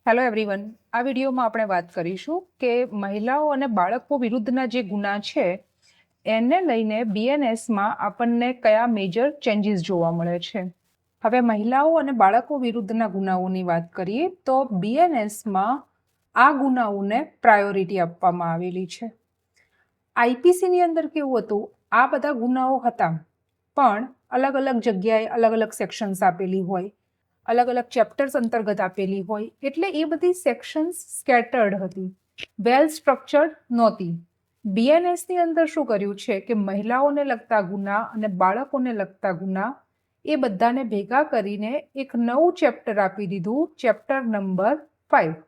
Hello everyone, આ વિડીયોમાં આપણે વાત કરીશું કે મહિલાઓ અને બાળકો વિરુદ્ધના જે ગુના છે એને લઈને બીએનએસમાં આપણને કયા મેજર ચેન્જીસ જોવા મળે છે. હવે મહિલાઓ અને બાળકો વિરુદ્ધના ગુનાઓની વાત કરીએ તો બીએનએસમાં આ ગુનાઓને પ્રાયોરિટી આપવામાં આવેલી છે. આઈપીસીની અંદર કેવું હતું, આ બધા ગુનાઓ હતા પણ અલગ અલગ જગ્યાએ અલગ અલગ સેક્શન્સ આપેલી હોય, અલગ અલગ ચેપ્ટર્સ અંતર્ગત આપેલી હોય, એટલે એ બધી સેક્શન્સ સ્કેટર્ડ હતી, વેલ સ્ટ્રક્ચર્ડ નહોતી. બીએનએસની અંદર શું કર્યું છે કે મહિલાઓને લગતા ગુના અને બાળકોને લગતા ગુના એ બધાને ભેગા કરીને એક નવું ચેપ્ટર આપી દીધું, ચેપ્ટર નંબર 5.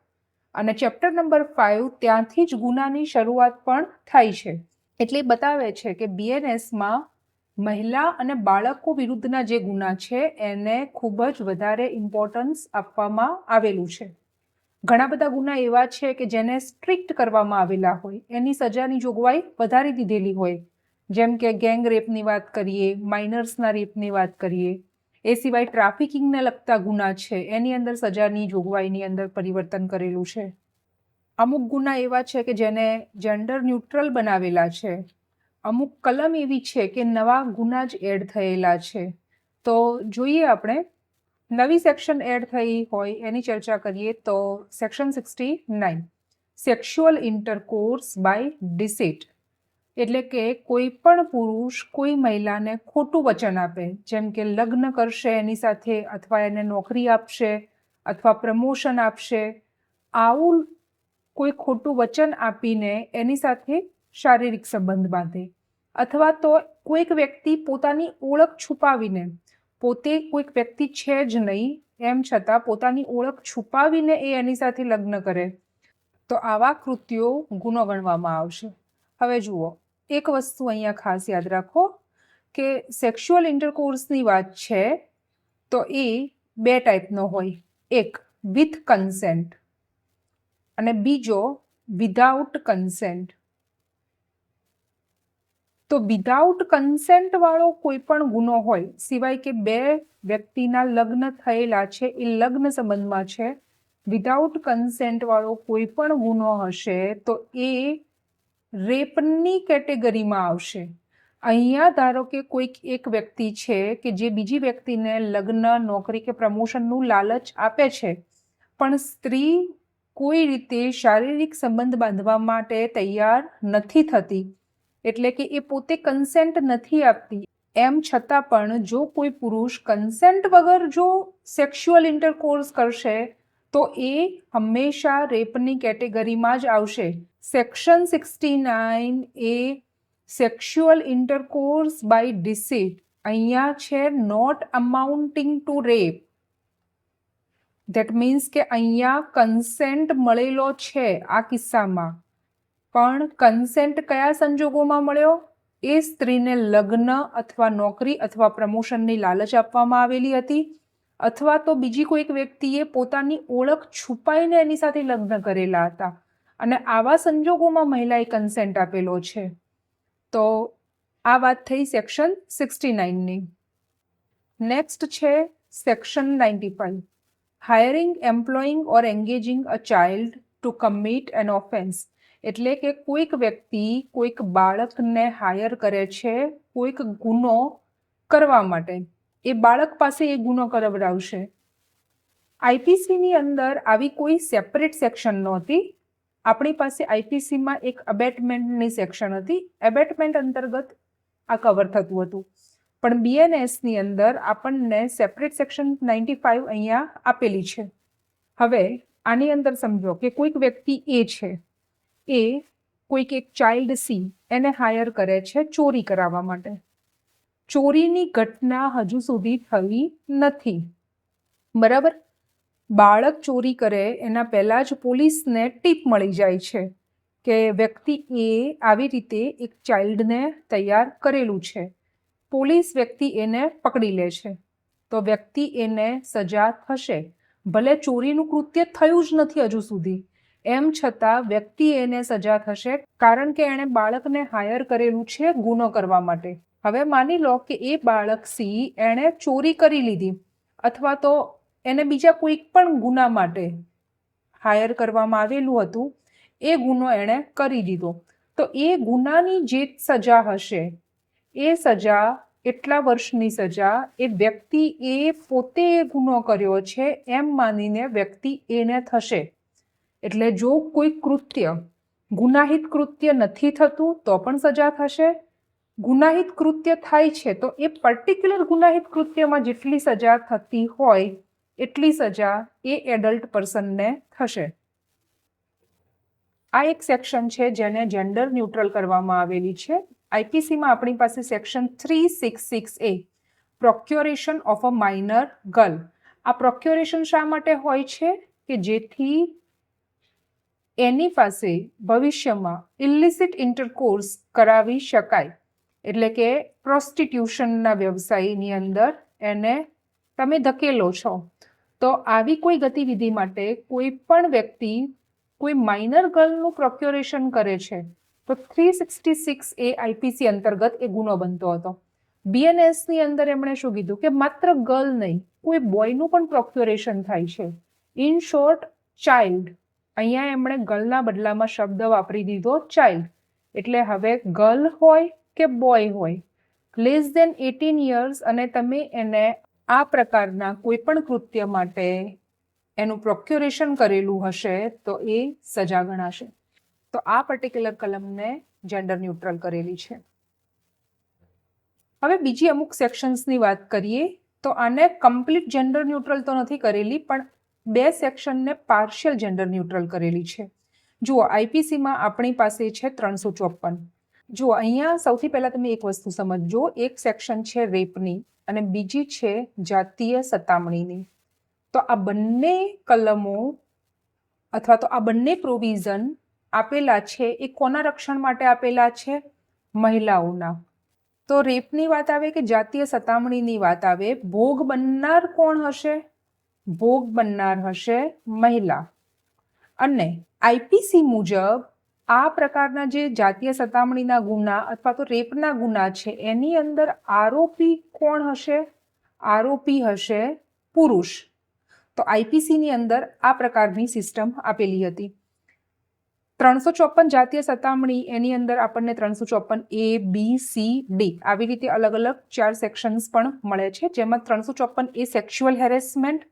અને ચેપ્ટર નંબર 5 ત્યાંથી જ ગુનાની શરૂઆત પણ થાય છે. એટલે બતાવે છે કે બીએનએસમાં મહિલા અને બાળકો વિરુદ્ધના જે ગુના છે એને ખૂબ જ વધારે ઇમ્પોર્ટન્સ આપવામાં આવેલું છે. ઘણા બધા ગુના એવા છે કે જેને સ્ટ્રિક્ટ કરવામાં આવેલા હોય, એની સજાની જોગવાઈ વધારી દીધેલી હોય, જેમ કે ગેંગ રેપની વાત કરીએ, માઇનર્સના રેપની વાત કરીએ. એ સિવાય ટ્રાફિકિંગને લગતા ગુના છે એની અંદર સજાની જોગવાઈની અંદર પરિવર્તન કરેલું છે. અમુક ગુના એવા છે કે જેને જેન્ડર ન્યુટ્રલ બનાવેલા છે. અમુક કલમ એવી છે કે નવા ગુના જ એડ થયેલા છે. તો જોઈએ આપણે નવી સેક્શન એડ થઈ હોય એની ચર્ચા કરીએ તો સેક્શન 69, સેક્સ્યુઅલ ઇન્ટરકોર્સ બાય ડિસીટ. એટલે કે કોઈ પણ પુરુષ કોઈ મહિલાને ખોટું વચન આપે, જેમ કે લગ્ન કરશે એની સાથે, અથવા એને નોકરી આપશે, અથવા પ્રમોશન આપશે, આવું કોઈ ખોટું વચન આપીને એની સાથે શારીરિક સંબંધ બાંધે, અથવા તો કોઈક વ્યક્તિ પોતાની ઓળખ છુપાવીને, પોતે કોઈક વ્યક્તિ છે જ નહીં એમ છતાં પોતાની ઓળખ છુપાવીને એની સાથે લગ્ન કરે, તો આવા કૃત્યો ગુનો ગણવામાં આવશે. હવે જુઓ, એક વસ્તુ અહીંયા ખાસ યાદ રાખો કે સેક્સ્યુઅલ ઇન્ટરકોર્સની વાત છે તો એ બે ટાઈપનો હોય, એક વિથ કન્સેન્ટ અને બીજો વિધાઉટ કન્સેન્ટ. તો વિધાઉટ કન્સેન્ટ વાળો કોઈ પણ ગુનો હોય, સિવાય કે બે વ્યક્તિના લગ્ન થયેલા છે, એ લગ્ન સંબંધમાં છે, વિધાઉટ કન્સેન્ટ વાળો કોઈ પણ ગુનો હશે તો એ રેપની કેટેગરીમાં આવશે. અહીંયા ધારો કે કોઈક એક વ્યક્તિ છે કે જે બીજી વ્યક્તિને લગ્ન, નોકરી કે પ્રમોશનનું લાલચ આપે છે, પણ સ્ત્રી કોઈ રીતે શારીરિક સંબંધ બાંધવા માટે તૈયાર નથી થતી, એટલે કે એ પોતે કન્સેન્ટ નથી આપતી, એમ છતાં પણ જો કોઈ પુરુષ કન્સેન્ટ વગર જો સેક્સ્યુઅલ ઇન્ટરકોર્સ કરશે તો એ હંમેશા રેપની કેટેગરીમાં જ આવશે. Section 69 A sexual intercourse by deceit, અહીંયા છે not amounting to rape. That means કે અહીંયા કન્સેન્ટ મળેલો છે આ કિસ્સામાં, પણ કન્સેન્ટ કયા સંજોગોમાં મળ્યો? એ સ્ત્રીને લગ્ન અથવા નોકરી અથવા પ્રમોશનની લાલચ આપવામાં આવેલી હતી, અથવા તો બીજી કોઈક વ્યક્તિએ પોતાની ઓળખ છુપાઈને એની સાથે લગ્ન કરેલા હતા, અને આવા સંજોગોમાં મહિલાએ કન્સેન્ટ આપેલો છે. તો આ વાત થઈ સેક્શન 69ની. નેક્સ્ટ છે section 95, hiring, employing or engaging a child to commit an offence. એટલે કે કોઈક વ્યક્તિ કોઈક બાળકને હાયર કરે છે કોઈક ગુનો કરવા માટે, એ બાળક પાસે એ ગુનો કરાવડાવશે. આઈપીસીની અંદર આવી કોઈ સેપરેટ સેક્શન નહોતી. આપણી પાસે આઈપીસીમાં એક અબેટમેન્ટની સેક્શન હતી, અબેટમેન્ટ અંતર્ગત આ કવર થતું હતું, પણ બીએનએસની અંદર આપણને સેપરેટ સેક્શન 95 અહીંયા આપેલી છે. હવે આની અંદર સમજો કે કોઈક વ્યક્તિ એ છે, એ કોઈક એક ચાઇલ્ડ સી એને હાયર કરે છે ચોરી કરાવવા માટે. ચોરીની ઘટના હજુ સુધી થઈ નથી, બરાબર? બાળક ચોરી કરે એના પહેલા જ પોલીસને ટીપ મળી જાય છે કે વ્યક્તિ એ આવી રીતે એક ચાઇલ્ડને તૈયાર કરેલું છે. પોલીસ વ્યક્તિ એને પકડી લે છે, તો વ્યક્તિ એને સજા થશે. ભલે ચોરીનું કૃત્ય થયું જ નથી હજુ સુધી, એમ છતાં વ્યક્તિ એને સજા થશે, કારણ કે એણે બાળકને હાયર કરેલું છે ગુનો કરવા માટે. હવે માની લો કે એ બાળક સી એણે ચોરી કરી લીધી, અથવા તો એને બીજા કોઈક પણ ગુના માટે હાયર કરવામાં આવેલું હતું એ ગુનો એણે કરી દીધો, તો એ ગુનાની જે સજા હશે એ સજા, એટલા વર્ષની સજા એ વ્યક્તિ એ પોતે એ ગુનો કર્યો છે એમ માનીને વ્યક્તિ એને થશે. એટલે જો કોઈ કૃત્ય ગુનાહિત કૃત્ય નથી થતું તો પણ સજા થશે. ગુનાહિત કૃત્ય થાય છે તો એ પર્ટિક્યુલર ગુનાહિત કૃત્યમાં જેટલી સજા થતી હોય એટલી સજા એ એડલ્ટ પર્સનને થશે. આ એક સેક્શન છે જેને જેન્ડર ન્યુટ્રલ કરવામાં આવેલી છે. આઈપીસીમાં આપણી પાસે section 366A procuration of a minor girl. આ પ્રોક્યોરેશન શા માટે હોય છે કે જેથી એની પાસે ભવિષ્યમાં ઇલિસિટ ઇન્ટરકોર્સ કરાવી શકાય, એટલે કે પ્રોસ્ટિટ્યુશનના વ્યવસાયની અંદર એને તમે ધકેલો છો. તો આવી કોઈ ગતિવિધિ માટે કોઈ પણ વ્યક્તિ કોઈ માઇનર ગર્લનું પ્રોક્યોરેશન કરે છે તો 366A આઈપીસી અંતર્ગત એ ગુનો બનતો હતો. બીએનએસની અંદર એમણે શું કીધું કે માત્ર ગર્લ નહીં, કોઈ બોયનું પણ પ્રોક્યોરેશન થાય છે. In short, child. અહીંયા એમણે ગર્લના બદલામાં શબ્દ વાપરી દીધો ચાઇલ્ડ. એટલે હવે ગર્લ હોય કે બોય હોય, લેસ દેન 18 years અને તમે એને આ પ્રકારના કોઈ પણ કૃત્ય માટે એનું પ્રોક્યોરેશન કરેલું હશે તો એ સજા ગણાશે. તો આ પર્ટિક્યુલર કલમને જેન્ડર ન્યુટ્રલ કરેલી છે. હવે બીજી અમુક સેક્શન્સની વાત કરીએ તો આને કમ્પ્લીટ જેન્ડર ન્યુટ્રલ તો નથી કરેલી, પણ બે સેક્શનને પાર્શિયલ જેન્ડર ન્યુટ્રલ કરેલી છે. જુઓ, આઈપીસીમાં આપણી પાસે છે 354. જુઓ, અહીંયા સૌથી પહેલા તમે એક વસ્તુ સમજજો. એક સેક્શન છે રેપની અને બીજી છે જાતીય સતામણીની. તો આ બંને કલમો અથવા તો આ બંને પ્રોવિઝન આપેલા છે એ કોના રક્ષણ માટે આપેલા છે? મહિલાઓના. તો રેપની વાત આવે કે જાતીય સતામણીની વાત આવે, ભોગ બનનાર કોણ હશે? ભોગ બનનાર હશે મહિલા. અને આઈપીસી મુજબ આ પ્રકારના જે જાતીય સતામણીના ગુના અથવા તો રેપના ગુના છે એની અંદર આરોપી કોણ હશે? આરોપી હશે પુરુષ. તો આઈપીસીની અંદર આ પ્રકારની સિસ્ટમ આપેલી હતી. 354 જાતીય સતામણી, એની અંદર આપણને 354A, B, C, D આવી રીતે અલગ અલગ 4 સેક્શન્સ પણ મળે છે, જેમાં 354A સેક્સ્યુઅલ હેરેસમેન્ટ,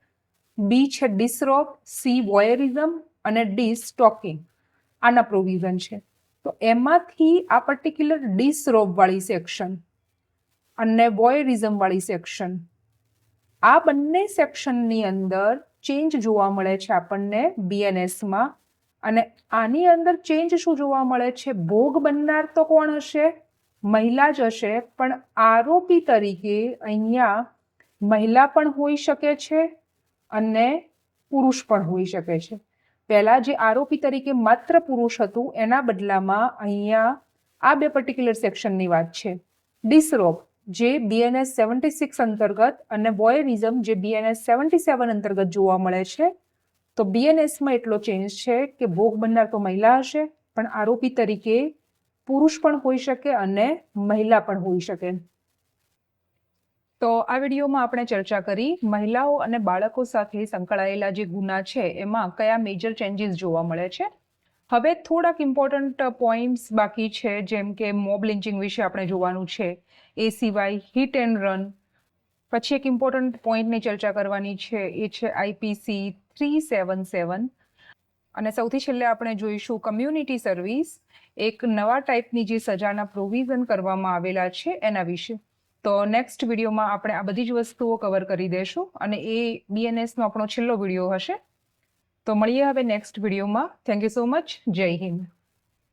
B છે ડિસરોબ, C વોયરિઝમ અને D સ્ટોકિંગ. આના પ્રોવિઝન છે. તો એમાંથી આ પર્ટિક્યુલર ડિસરોબ વાળી સેક્શન અને વોયરિઝમ વાળી સેક્શન, આ બંને સેક્શનની અંદર ચેન્જ જોવા મળે છે આપણને બીએનએસમાં. અને આની અંદર ચેન્જ શું જોવા મળે છે? ભોગ બનનાર તો કોણ હશે? મહિલા જ હશે, પણ આરોપી તરીકે અહીંયા મહિલા પણ હોઈ શકે છે અને પુરુષ પણ હોઈ શકે છે. પહેલા જે આરોપી તરીકે માત્ર પુરુષ હતું એના બદલામાં અહીંયા આ બે પર્ટિક્યુલર સેક્શનની વાત છે. ડિસરોબ જે બીએનએસ 76 અંતર્ગત અને વોયરિઝમ જે બીએનએસ 77 અંતર્ગત જોવા મળે છે. તો બીએનએસમાં એટલો ચેન્જ છે કે ભોગ બનનાર તો મહિલા હશે, પણ આરોપી તરીકે પુરુષ પણ હોઈ શકે અને મહિલા પણ હોઈ શકે. તો આ વિડીયોમાં આપણે ચર્ચા કરી મહિલાઓ અને બાળકો સાથે સંકળાયેલા જે ગુના છે એમાં કયા મેજર ચેન્જીસ જોવા મળે છે. હવે થોડાક ઇમ્પોર્ટન્ટ પોઈન્ટ્સ બાકી છે, જેમ કે મોબ લિન્ચિંગ વિશે આપણે જોવાનું છે. એ સિવાય હિટ એન્ડ રન. પછી એક ઇમ્પોર્ટન્ટ પોઈન્ટની ચર્ચા કરવાની છે, એ છે આઈપીસી 377. અને સૌથી છેલ્લે આપણે જોઈશું કમ્યુનિટી સર્વિસ, એક નવા ટાઈપની જે સજાના પ્રોવિઝન કરવામાં આવેલા છે એના વિશે. તો નેક્સ્ટ વિડીયોમાં આપણે આ બધી જ વસ્તુઓ કવર કરી દઈશું અને એ બીએનએસનો આપણો છેલ્લો વિડીયો હશે. તો મળીએ હવે નેક્સ્ટ વિડીયોમાં. Thank you so much. જય હિન્દ.